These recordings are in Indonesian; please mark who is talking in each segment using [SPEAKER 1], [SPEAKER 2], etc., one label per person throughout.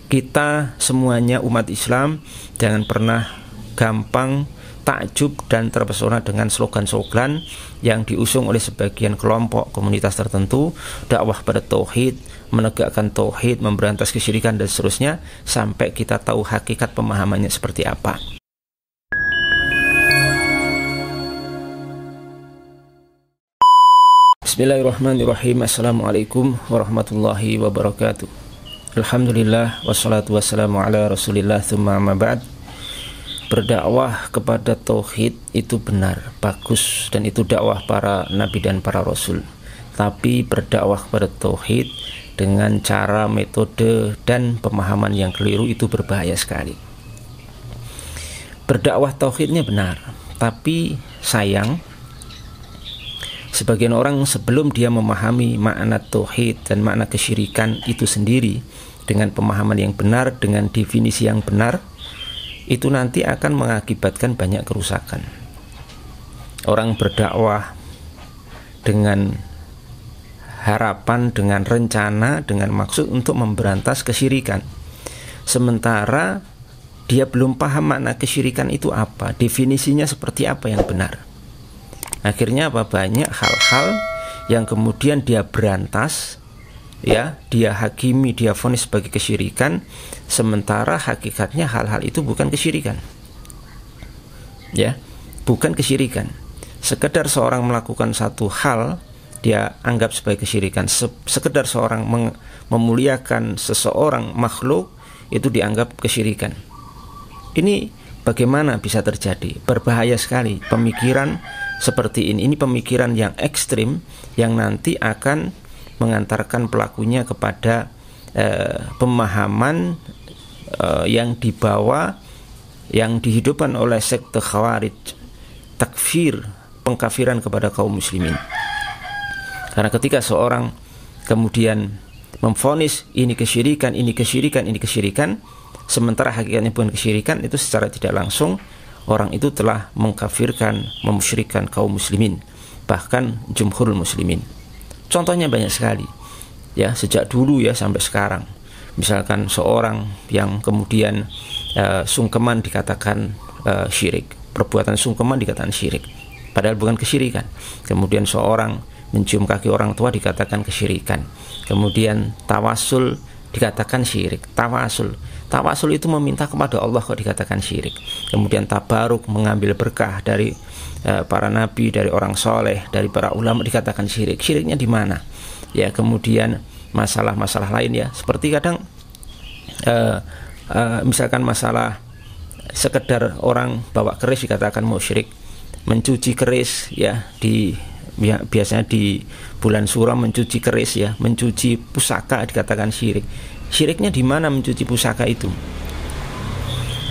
[SPEAKER 1] kita semuanya umat Islam jangan pernah gampang takjub dan terpesona dengan slogan-slogan yang diusung oleh sebagian kelompok komunitas tertentu, dakwah pada tauhid, menegakkan tauhid, memberantas kesyirikan dan seterusnya, sampai kita tahu hakikat pemahamannya seperti apa. Bismillahirrahmanirrahim. Assalamualaikum warahmatullahi wabarakatuh. Alhamdulillah wassalatu wassalamu ala Rasulillah tsumma amma ba'd. Berdakwah kepada tauhid itu benar, bagus, dan itu dakwah para nabi dan para rasul. Tapi berdakwah kepada tauhid dengan cara, metode, dan pemahaman yang keliru itu berbahaya sekali. Berdakwah tauhidnya benar, tapi sayang sebagian orang sebelum dia memahami makna tauhid dan makna kesyirikan itu sendiri dengan pemahaman yang benar, dengan definisi yang benar, itu nanti akan mengakibatkan banyak kerusakan. Orang berdakwah dengan harapan, dengan rencana, dengan maksud untuk memberantas kesyirikan, sementara dia belum paham makna kesyirikan itu apa, definisinya seperti apa yang benar. Akhirnya apa? Banyak hal-hal yang kemudian dia berantas, ya, dia hakimi, dia vonis sebagai kesyirikan, sementara hakikatnya hal-hal itu bukan kesyirikan, ya, bukan kesyirikan. Sekedar seorang melakukan satu hal dia anggap sebagai kesyirikan, sekedar seorang memuliakan seseorang makhluk itu dianggap kesyirikan. Ini bagaimana bisa terjadi? Berbahaya sekali pemikiran seperti ini. Ini pemikiran yang ekstrim yang nanti akan mengantarkan pelakunya kepada pemahaman yang dibawa, yang dihidupkan oleh sekte Khawarij, takfir, pengkafiran kepada kaum muslimin. Karena ketika seorang kemudian memvonis ini kesyirikan, ini kesyirikan, ini kesyirikan, sementara hakikatnya bukan kesyirikan, itu secara tidak langsung orang itu telah mengkafirkan, memusyrikan kaum muslimin, bahkan jumhurul muslimin. Contohnya banyak sekali, ya, sejak dulu ya sampai sekarang. Misalkan seorang yang kemudian sungkeman dikatakan syirik, perbuatan sungkeman dikatakan syirik, padahal bukan kesyirikan. Kemudian seorang mencium kaki orang tua dikatakan kesyirikan. Kemudian tawasul dikatakan syirik. Tawasul itu meminta kepada Allah kok dikatakan syirik. Kemudian tabaruk, mengambil berkah dari para nabi, dari orang soleh, dari para ulama, dikatakan syirik. Syiriknya di mana? Ya, kemudian masalah-masalah lain, ya, seperti kadang misalkan masalah sekedar orang bawa keris dikatakan musyrik, mencuci keris, ya, biasanya di bulan suram mencuci keris, ya, mencuci pusaka dikatakan syirik. Syiriknya di mana mencuci pusaka itu?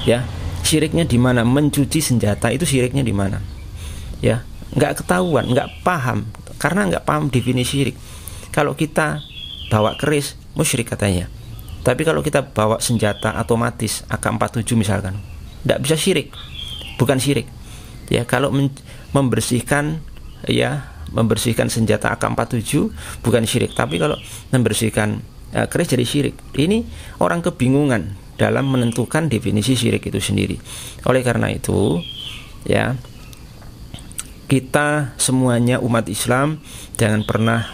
[SPEAKER 1] Ya, syiriknya di mana? Mencuci senjata itu syiriknya di mana? Ya, nggak ketahuan, nggak paham, karena nggak paham definisi syirik. Kalau kita bawa keris, musyrik katanya. Tapi kalau kita bawa senjata otomatis AK-47 misalkan, nggak bisa syirik, bukan syirik. Ya, kalau membersihkan, ya, membersihkan senjata AK-47 bukan syirik. Tapi kalau membersihkan keris jadi syirik. Ini orang kebingungan dalam menentukan definisi syirik itu sendiri. Oleh karena itu, ya, kita semuanya umat Islam jangan pernah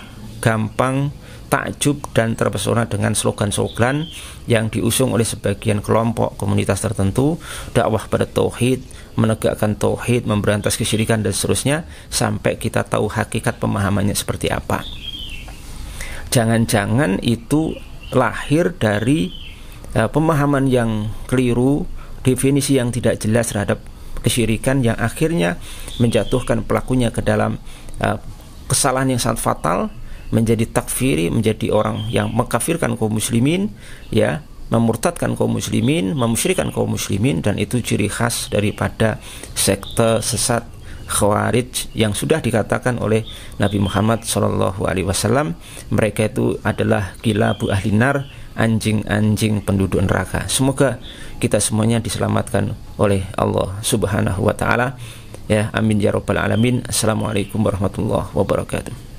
[SPEAKER 1] gampang takjub dan terpesona dengan slogan-slogan yang diusung oleh sebagian kelompok komunitas tertentu, dakwah pada tauhid, menegakkan tauhid, memberantas kesyirikan dan seterusnya, sampai kita tahu hakikat pemahamannya seperti apa. Jangan-jangan itu lahir dari pemahaman yang keliru, definisi yang tidak jelas terhadap kesyirikan, yang akhirnya menjatuhkan pelakunya ke dalam kesalahan yang sangat fatal, menjadi takfiri, menjadi orang yang mengkafirkan kaum muslimin, ya, memurtadkan kaum muslimin, memusyrikan kaum muslimin. Dan itu ciri khas daripada sekte sesat Khawarij yang sudah dikatakan oleh Nabi Muhammad SAW, mereka itu adalah kilabu ahli nar, anjing-anjing penduduk neraka. Semoga kita semuanya diselamatkan oleh Allah Subhanahu wa ta'ala, ya, amin ya rabbal alamin. Assalamualaikum warahmatullahi wabarakatuh.